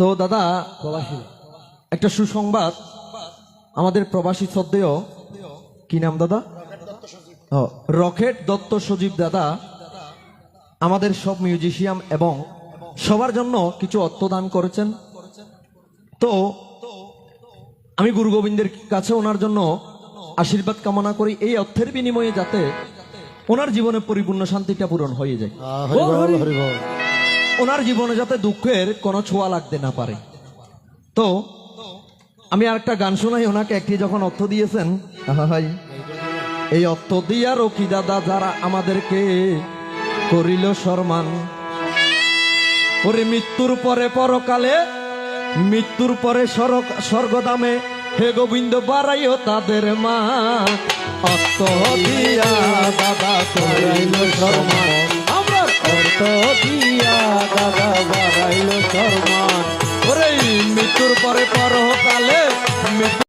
তো দাদা প্রবাসী একটা সুসংবাদ আমাদের প্রবাসী শ্রদ্ধেয় কি নাম দাদা রকেট দত্ত সজীব দাদা আমাদের সব মিউজিশিয়ান এবং সবার জন্য কিছু অর্থ দান করেছেন। তো আমি গুরু গোবিন্দের কাছে ওনার জন্য আশীর্বাদ কামনা করি এই অর্থের বিনিময়ে যাতে ওনার জীবনে পরিপূর্ণ শান্তিটা পূরণ হয়ে যায়, ওনার জীবনে যাতে দুঃখের কোনো ছোঁয়া লাগতে না পারে। তো আমি আর একটা গান শোনাই ওনাকে, একটি যখন অর্থ দিয়েছেন এই অর্থ দিয়া রকি দাদা যারা আমাদেরকে করিল সম্মান, ওরে মৃত্যুর পরে পরকালে মৃত্যুর পরে স্বর্গদামে হে গোবিন্দ বাড়াইও তাদের মা, অর্থ দিয়া দাদা করিল সম্মান, আমরা অর্থ দিয়া দাদা বাড়াইল সম্মান, ওরে মৃত্যুর পরে পরকালে